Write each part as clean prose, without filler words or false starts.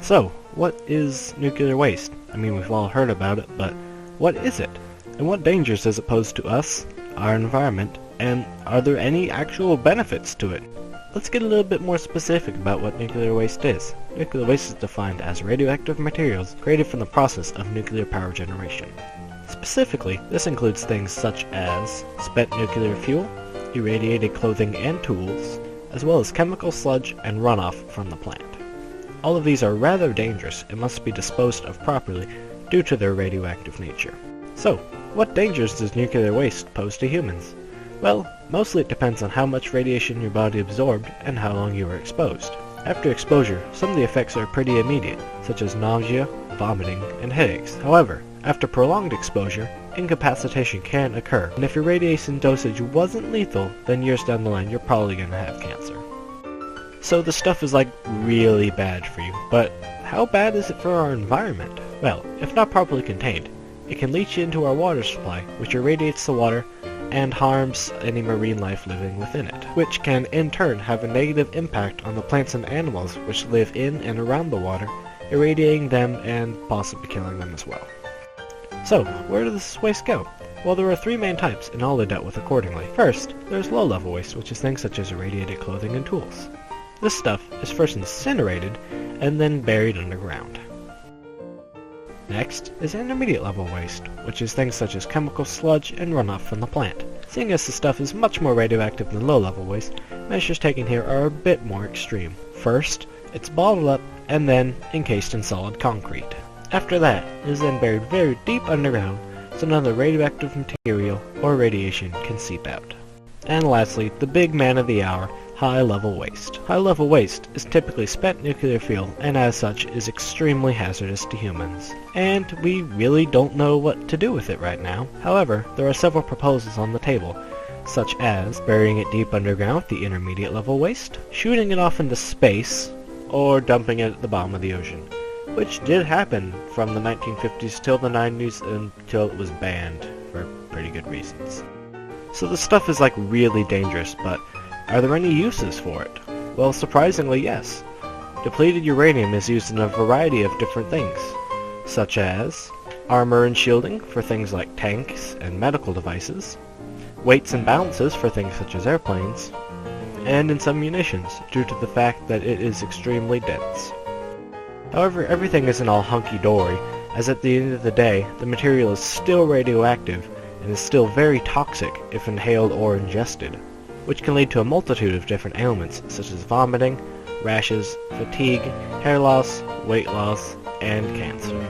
So, what is nuclear waste? I mean, we've all heard about it, but what is it? And what dangers does it pose to us, our environment, and are there any actual benefits to it? Let's get a little bit more specific about what nuclear waste is. Nuclear waste is defined as radioactive materials created from the process of nuclear power generation. Specifically, this includes things such as spent nuclear fuel, irradiated clothing and tools, as well as chemical sludge and runoff from the plant. All of these are rather dangerous and must be disposed of properly due to their radioactive nature. So, what dangers does nuclear waste pose to humans? Well, mostly it depends on how much radiation your body absorbed and how long you were exposed. After exposure, some of the effects are pretty immediate, such as nausea, vomiting, and headaches. However, after prolonged exposure, incapacitation can occur, and if your radiation dosage wasn't lethal, then years down the line you're probably going to have cancer. So the stuff is like really bad for you, but how bad is it for our environment? Well, if not properly contained, it can leach into our water supply, which irradiates the water and harms any marine life living within it, which can in turn have a negative impact on the plants and animals which live in and around the water, irradiating them and possibly killing them as well. So, where does this waste go? Well, there are three main types, and all are dealt with accordingly. First, there's low-level waste, which is things such as irradiated clothing and tools. This stuff is first incinerated and then buried underground. Next is intermediate level waste, which is things such as chemical sludge and runoff from the plant. Seeing as the stuff is much more radioactive than low level waste, measures taken here are a bit more extreme. First, it's bottled up and then encased in solid concrete. After that, it is then buried very deep underground so none of the radioactive material or radiation can seep out. And lastly, the big man of the hour, high-level waste. High-level waste is typically spent nuclear fuel and as such is extremely hazardous to humans. And we really don't know what to do with it right now. However, there are several proposals on the table, such as burying it deep underground with the intermediate level waste, shooting it off into space, or dumping it at the bottom of the ocean, which did happen from the 1950s till the 90s until it was banned for pretty good reasons. So the stuff is like really dangerous, but are there any uses for it? Well, surprisingly, yes. Depleted uranium is used in a variety of different things, such as armor and shielding for things like tanks and medical devices, weights and balances for things such as airplanes, and in some munitions due to the fact that it is extremely dense. However, everything isn't all hunky-dory, as at the end of the day, the material is still radioactive and is still very toxic if inhaled or ingested, which can lead to a multitude of different ailments such as vomiting, rashes, fatigue, hair loss, weight loss, and cancer.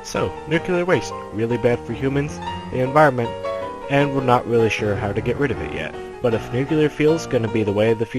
So, nuclear waste, really bad for humans, the environment, and we're not really sure how to get rid of it yet. But if nuclear fuel's gonna be the way of the future,